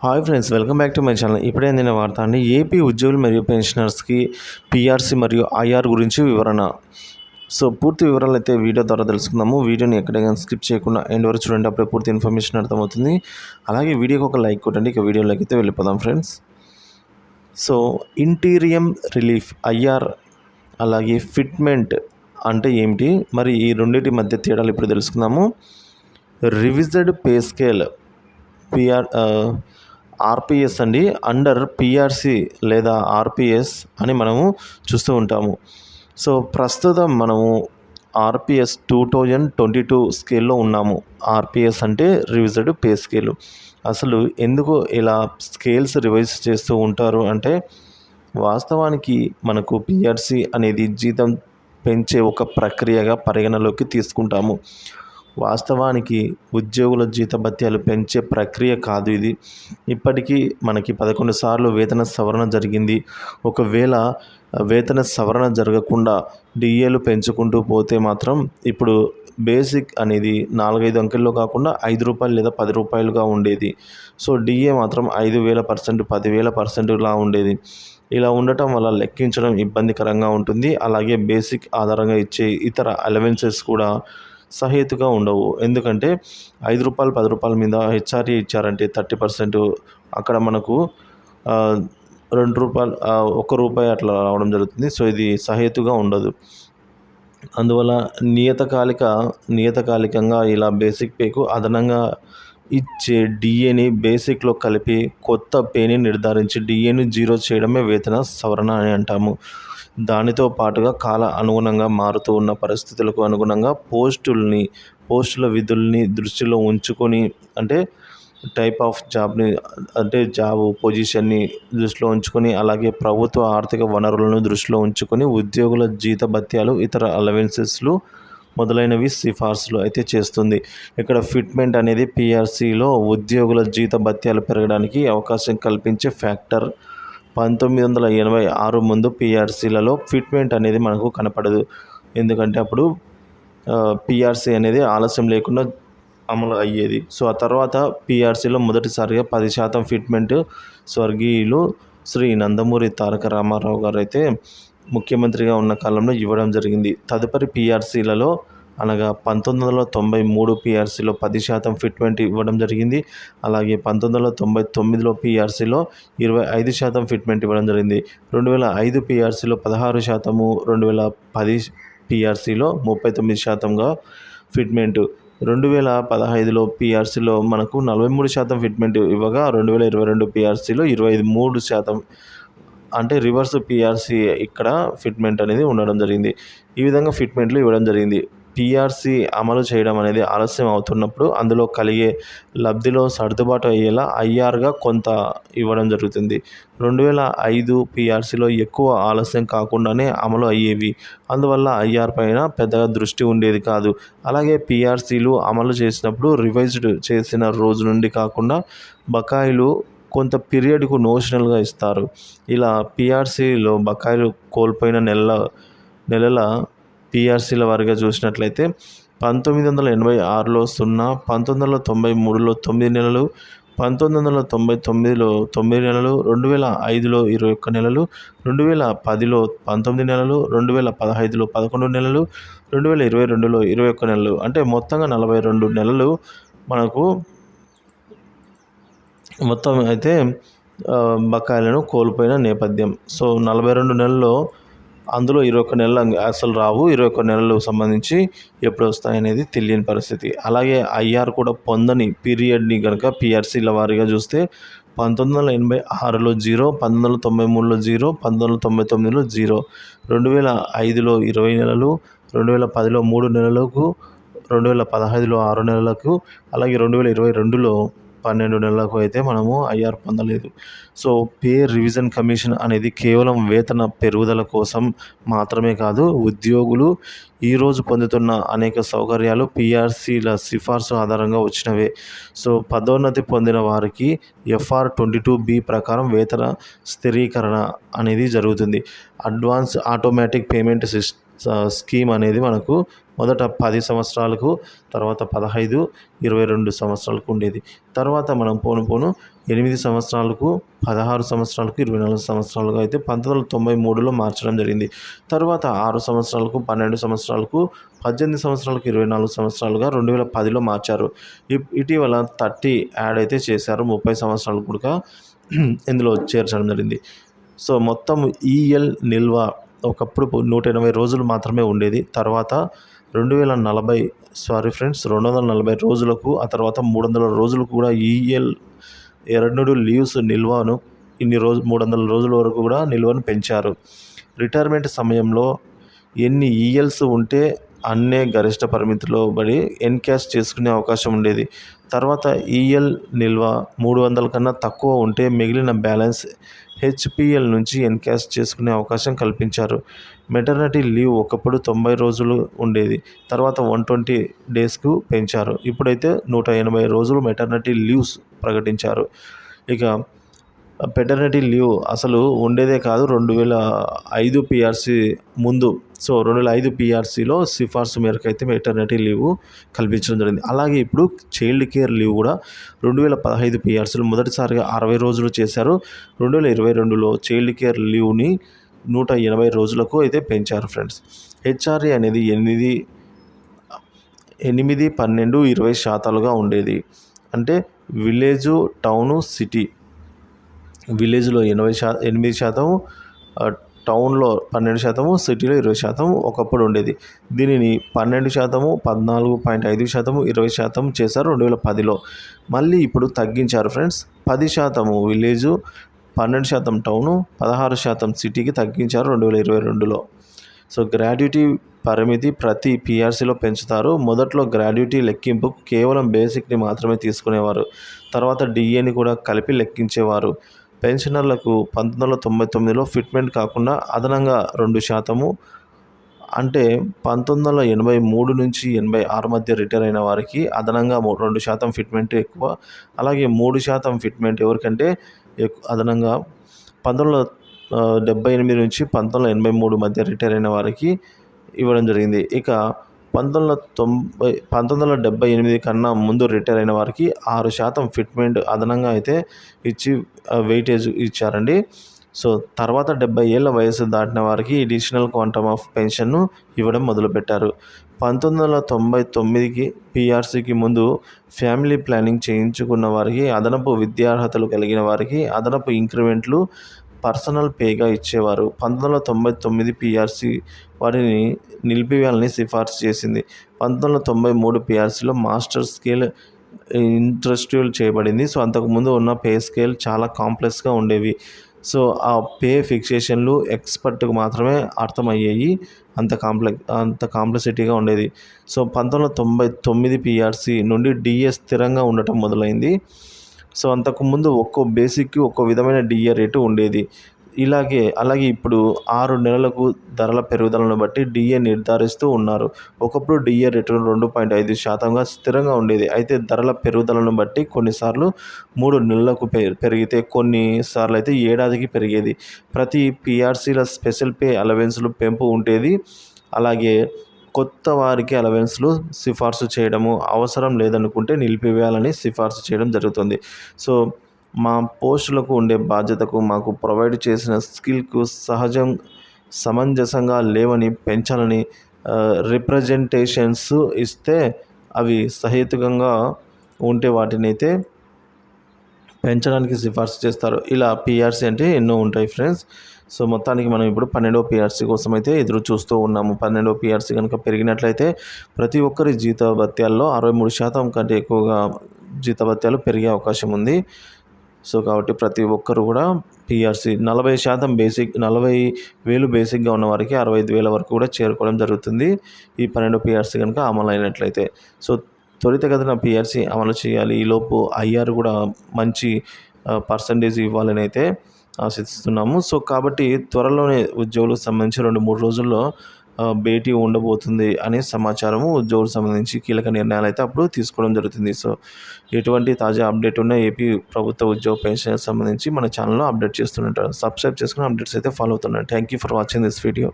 Hi friends, welcome back to my channel. ఇప్పుడే అందిన వార్త అండి. ఏపీ ఉద్యోగులు మరియు పెన్షనర్స్కి పీఆర్సీ మరియు ఐఆర్ గురించి వివరణ. సో పూర్తి వివరాలు అయితే వీడియో ద్వారా తెలుసుకుందాము. వీడియోని ఎక్కడైనా స్కిప్ చేయకుండా ఎండ్ వరకు చూడండి, అప్పుడే పూర్తి ఇన్ఫర్మేషన్ అర్థమవుతుంది. అలాగే వీడియోకి ఒక లైక్ కొట్టండి. ఇక వీడియోలోకి అయితే వెళ్ళిపోదాం friends. So interim relief IR అలాగే ఫిట్మెంట్ అంటే ఏమిటి, మరి ఈ రెండింటి మధ్య తేడాలు ఇప్పుడు తెలుసుకుందాము. రివిజడ్ పే స్కేల్ ఆర్పిఎస్ అండి, అండర్ పిఆర్సి లేదా ఆర్పిఎస్ అని మనము చూస్తూ ఉంటాము. సో ప్రస్తుతం మనము ఆర్పిఎస్ 2022 స్కేల్లో ఉన్నాము. ఆర్పిఎస్ అంటే రివిజడ్ పే స్కేల్. అసలు ఎందుకు ఇలా స్కేల్స్ రివైజ్ చేస్తూ ఉంటారు అంటే, వాస్తవానికి మనకు పిఆర్సి అనేది జీతం పెంచే ఒక ప్రక్రియగా పరిగణలోకి తీసుకుంటాము. వాస్తవానికి ఉద్యోగుల జీతభత్యాలు పెంచే ప్రక్రియ కాదు ఇది. ఇప్పటికీ మనకి 11 సార్లు వేతన సవరణ జరిగింది. ఒకవేళ వేతన సవరణ జరగకుండా డిఏలు పెంచుకుంటూ పోతే మాత్రం ఇప్పుడు బేసిక్ అనేది 4-5 అంకెల్లో కాకుండా రూ. 5 లేదా రూ. 10గా ఉండేది. సో డిఏ మాత్రం 5,000%, 10,000%లా ఉండేది. ఇలా ఉండటం వల్ల లెక్కించడం ఇబ్బందికరంగా ఉంటుంది. అలాగే బేసిక్ ఆధారంగా ఇచ్చే ఇతర అలవెన్సెస్ కూడా సహేతుగా ఉండవు. ఎందుకంటే రూ. 5, రూ. 10 మీద హెచ్ఆర్ఏ ఇచ్చారంటే 30%, అక్కడ మనకు రూ. 2, రూపాయి అట్లా రావడం జరుగుతుంది. సో ఇది సహేతుగా ఉండదు. అందువల్ల నియతకాలికంగా ఇలా బేసిక్ పేకు అదనంగా ఇచ్చే డిఏని బేసిక్లో కలిపి కొత్త పేని నిర్ధారించి డిఏని 0 చేయడమే వేతన సవరణ అని అంటాము. దానితో పాటుగా కాల అనుగుణంగా మారుతూ ఉన్న పరిస్థితులకు అనుగుణంగా పోస్టుల విధుల్ని దృష్టిలో ఉంచుకొని, అంటే టైప్ ఆఫ్ జాబ్ని, అంటే జాబ్ పొజిషన్ని దృష్టిలో ఉంచుకొని, అలాగే ప్రభుత్వ ఆర్థిక వనరులను దృష్టిలో ఉంచుకొని ఉద్యోగుల జీతభత్యాలు, ఇతర అలవెన్సెస్లు మొదలైనవి సిఫార్సులు అయితే చేస్తుంది. ఇక్కడ ఫిట్మెంట్ అనేది పిఆర్సీలో ఉద్యోగుల జీతభత్యాలు పెరగడానికి అవకాశం కల్పించే ఫ్యాక్టర్. 1986 ముందు పిఆర్సీలలో ఫిట్మెంట్ అనేది మనకు కనపడదు. ఎందుకంటే అప్పుడు పిఆర్సీ అనేది ఆలస్యం లేకుండా అమలు అయ్యేది. సో ఆ తర్వాత పిఆర్సీలో మొదటిసారిగా 10% ఫిట్మెంట్ స్వర్గీయులు శ్రీ నందమూరి తారక రామారావు గారు అయితే ముఖ్యమంత్రిగా ఉన్న కాలంలో ఇవ్వడం జరిగింది. తదుపరి పిఆర్సీలలో అనగా 1993 పిఆర్సీలో 10% ఫిట్మెంట్ ఇవ్వడం జరిగింది. అలాగే 1999లో పిఆర్సీలో 25% ఫిట్మెంట్ ఇవ్వడం జరిగింది. 2005 పిఆర్సీలో 16%, 2010 పిఆర్సీలో 39%గా ఫిట్మెంట్. 2015లో పిఆర్సీలో మనకు 43% ఫిట్మెంట్ ఇవ్వగా 2022 పిఆర్సీలో 23%, అంటే రివర్స్ పిఆర్సీ ఇక్కడ ఫిట్మెంట్ అనేది ఉండడం జరిగింది. ఈ విధంగా ఫిట్మెంట్లు ఇవ్వడం జరిగింది. పిఆర్సీ అమలు చేయడం అనేది ఆలస్యం అవుతున్నప్పుడు అందులో కలిగే లబ్ధిలో సర్దుబాటు అయ్యేలా ఐఆర్గా కొంత ఇవ్వడం జరుగుతుంది. 2005 పిఆర్సీలో ఎక్కువ ఆలస్యం కాకుండానే అమలు అయ్యేవి. అందువల్ల ఐఆర్ పైన పెద్దగా దృష్టి ఉండేది కాదు. అలాగే పిఆర్సీలు అమలు చేసినప్పుడు రివైజ్డ్ చేసిన రోజు నుండి కాకుండా బకాయిలు కొంత పీరియడ్కు నోషనల్గా ఇస్తారు. ఇలా పిఆర్సీలో బకాయిలు కోల్పోయిన నెలల పిఆర్సీల వారిగా చూసినట్లయితే 1986లో 0, 1993లో 9 నెలలు, 1999లో 9 నెలలు, 2005లో 21 నెలలు, 2010లో 19 నెలలు, 2015లో 11 నెలలు, 2022లో 21 నెలలు, అంటే మొత్తంగా 42 నెలలు మనకు మొత్తం అయితే బకాయిలను కోల్పోయిన నేపథ్యం. సో 42 నెలల్లో అందులో 21 నెలలు అసలు రావు, 21 నెలలు సంబంధించి ఎప్పుడు వస్తాయనేది తెలియని పరిస్థితి. అలాగే ఐఆర్ కూడా పొందని పీరియడ్ని కనుక పిఆర్సీల వారీగా చూస్తే 1986లో 0, 1993లో 0, 1999లో 0, 2005లో 20 నెలలు, 2010లో 3 నెలలకు, 2015లో 6 నెలలకు, అలాగే 2022లో 12 నెలలకు అయితే మనము ఐఆర్ పొందలేదు. సో పే రివిజన్ కమిషన్ అనేది కేవలం వేతన పెరుగుదల కోసం మాత్రమే కాదు, ఉద్యోగులు ఈరోజు పొందుతున్న అనేక సౌకర్యాలు పిఆర్సీల సిఫార్సు ఆధారంగా వచ్చినవే. సో పదోన్నతి పొందిన వారికి FR 22B ప్రకారం వేతన స్థిరీకరణ అనేది జరుగుతుంది. అడ్వాన్స్ ఆటోమేటిక్ పేమెంట్ స్కీమ్ అనేది మనకు మొదట 10 సంవత్సరాలకు, తర్వాత 15, 22 సంవత్సరాలకు ఉండేది. తర్వాత మనం పోను 8 సంవత్సరాలకు, 16 సంవత్సరాలకు, 24 సంవత్సరాలుగా అయితే 1993లో మార్చడం జరిగింది. తర్వాత 6 సంవత్సరాలకు, 12 సంవత్సరాలకు, 18 సంవత్సరాలకు, 24 సంవత్సరాలుగా 2010లో మార్చారు. ఇటీవల 30 యాడ్ అయితే చేశారు. 30 సంవత్సరాలు కూడా ఇందులో చేర్చడం జరిగింది. సో మొత్తం ఈఎల్ నిల్వ ఒకప్పుడు 180 రోజులు మాత్రమే ఉండేది. తర్వాత 240 రోజులకు, ఆ తర్వాత 300 రోజులకు కూడా ఈఎల్ ఎర్న్డ్ లీవ్స్ నిల్వను 300 రోజుల వరకు కూడా నిల్వను పెంచారు. రిటైర్మెంట్ సమయంలో ఎన్ని ఈఎల్స్ ఉంటే అన్నే గరిష్ట పరిమితిలో బడి ఎన్కాష్ చేసుకునే అవకాశం ఉండేది. తర్వాత ఈఎల్ నిల్వ 300 కన్నా తక్కువ ఉంటే మిగిలిన బ్యాలెన్స్ హెచ్పిఎల్ నుంచి ఎన్కాష్ చేసుకునే అవకాశం కల్పించారు. మెటర్నిటీ లీవ్ ఒకప్పుడు 90 రోజులు ఉండేది. తర్వాత 120 డేస్కు పెంచారు. ఇప్పుడైతే 180 రోజులు మెటర్నిటీ లీవ్స్ ప్రకటించారు. ఇక పెటర్నిటీ లీవ్ అసలు ఉండేదే కాదు. 2005 పిఆర్సీ ముందు, సో 2005 పిఆర్సీలో సిఫార్సు మేరకు అయితే మెటర్నిటీ లీవ్ కల్పించడం జరిగింది. అలాగే ఇప్పుడు చైల్డ్ కేర్ లీవ్ కూడా 2015 పిఆర్సీలో మొదటిసారిగా 60 రోజులు చేశారు. 2022లో చైల్డ్ కేర్ లీవ్ని 180 రోజులకు అయితే పెంచారు ఫ్రెండ్స్. హెచ్ఆర్ఏ అనేది 8, 12, 20% ఉండేది. అంటే విలేజు, టౌను, సిటీ. విలేజ్లో 8%, టౌన్లో 12%, సిటీలో 20% ఒకప్పుడు ఉండేది. దీనిని 12%, 14.5%, 20% చేశారు 2010లో. మళ్ళీ ఇప్పుడు తగ్గించారు ఫ్రెండ్స్. 10% విలేజు, 12% టౌను, 16% సిటీకి తగ్గించారు 2022లో. సో గ్రాడ్యుటీ పరిమితి ప్రతి పిఆర్సీలో పెంచుతారు. మొదట్లో గ్రాడ్యుటీ లెక్కింపు కేవలం బేసిక్ని మాత్రమే తీసుకునేవారు. తర్వాత డిఏని కూడా కలిపి లెక్కించేవారు. పెన్షనర్లకు 1999లో ఫిట్మెంట్ కాకుండా అదనంగా 2%, అంటే 1983 నుంచి 86 మధ్య రిటైర్ అయిన వారికి అదనంగా 2% ఫిట్మెంట్ ఎక్కువ. అలాగే 3% ఫిట్మెంట్ ఎవరికంటే అదనంగా 1978 నుంచి 1983 మధ్య రిటైర్ అయిన వారికి ఇవ్వడం జరిగింది. ఇక 1978 కన్నా ముందు రిటైర్ అయిన వారికి 6% ఫిట్మెంట్ అదనంగా అయితే ఇచ్చి వెయిటేజ్ ఇచ్చారండి. సో తర్వాత 70 ఏళ్ల వయసు దాటిన వారికి అడిషనల్ క్వాంటమ్ ఆఫ్ పెన్షన్ను ఇవ్వడం మొదలుపెట్టారు. 1999కి పిఆర్సీకి ముందు ఫ్యామిలీ ప్లానింగ్ చేయించుకున్న వారికి, అదనపు విద్యార్హతలు కలిగిన వారికి అదనపు ఇంక్రిమెంట్లు పర్సనల్ పేగా ఇచ్చేవారు. 1999 పిఆర్సీ వాటిని నిలిపివేయాలని సిఫార్సు చేసింది. 1993 పిఆర్సీలో మాస్టర్ స్కేల్ ఇంట్రడ్యూస్ చేయబడింది. సో అంతకుముందు ఉన్న పే స్కేల్ చాలా కాంప్లెక్స్గా ఉండేవి. సో ఆ పే ఫిక్సేషన్లు ఎక్స్పర్ట్కు మాత్రమే అర్థమయ్యేవి. అంత కాంప్లెక్సిటీగా ఉండేది. సో 1999 పిఆర్సీ నుండి డిఏ స్థిరంగా ఉండటం మొదలైంది. సో అంతకుముందు ఒక్కో బేసిక్కి ఒక్కో విధమైన డిఏ రేటు ఉండేది. అలాగే ఇప్పుడు 6 నెలలకు ధరల పెరుగుదలను బట్టి డిఏ నిర్ధారిస్తూ ఉన్నారు. ఒకప్పుడు డిఏ రేటు 2.5%గా స్థిరంగా ఉండేది. అయితే ధరల పెరుగుదలను బట్టి కొన్నిసార్లు 3 నెలలకు పెరిగితే, కొన్నిసార్లు అయితే ఏడాదికి పెరిగేది. ప్రతి పిఆర్సీల స్పెషల్ పే అలవెన్స్లు పెంపు ఉండేది. అలాగే కొత్త వారికి అలవెన్స్లు సిఫార్సు చేయడము, అవసరం లేదనుకుంటే నిలిపివేయాలని సిఫార్సు చేయడం జరుగుతుంది. సో మా పోస్టులకు ఉండే బాధ్యతకు మాకు ప్రొవైడ్ చేసిన స్కిల్కు సమంజసంగా లేవని పెంచాలని రిప్రజెంటేషన్స్ ఇస్తే, అవి సహేతుకంగా ఉంటే వాటినైతే పెంచడానికి సిఫార్సు చేస్తారు. ఇలా పిఆర్సీ అంటే ఎన్నో ఉంటాయి ఫ్రెండ్స్. సో మొత్తానికి మనం ఇప్పుడు 12వ పిఆర్సీ కోసం అయితే ఎదురు చూస్తూ ఉన్నాము. 12వ పిఆర్సీ కనుక పెరిగినట్లయితే ప్రతి ఒక్కరి జీతభత్యాల్లో 63% కంటే ఎక్కువగా జీతభత్యాలు పెరిగే అవకాశం ఉంది. సో కాబట్టి ప్రతి ఒక్కరు కూడా పిఆర్సీ 40% బేసిక్, 40,000 బేసిక్గా ఉన్న వారికి 65,000 వరకు కూడా చేరుకోవడం జరుగుతుంది ఈ 12వ పిఆర్సీ కనుక అమలు అయినట్లయితే. సో త్వరితగతిన పిఆర్సీ అమలు చేయాలి. ఈలోపు ఐఆర్ కూడా మంచి పర్సంటేజ్ ఇవ్వాలని అయితే ఆశిస్తున్నాము. సో కాబట్టి త్వరలోనే ఉద్యోగులకు సంబంధించి 2-3 రోజుల్లో భేటీ ఉండబోతుంది అనే సమాచారము. ఉద్యోగులకు సంబంధించి కీలక నిర్ణయాలు అయితే అప్పుడు తీసుకోవడం జరుగుతుంది. సో ఎటువంటి తాజా అప్డేట్ ఉన్న ఏపీ ప్రభుత్వ ఉద్యోగ పెన్షన్ సంబంధించి మన ఛానల్లో అప్డేట్ చేస్తుంటారు. సబ్స్క్రైబ్ చేసుకుని అప్డేట్స్ అయితే ఫాలో అవుతున్నాను. Thank you for watching this video.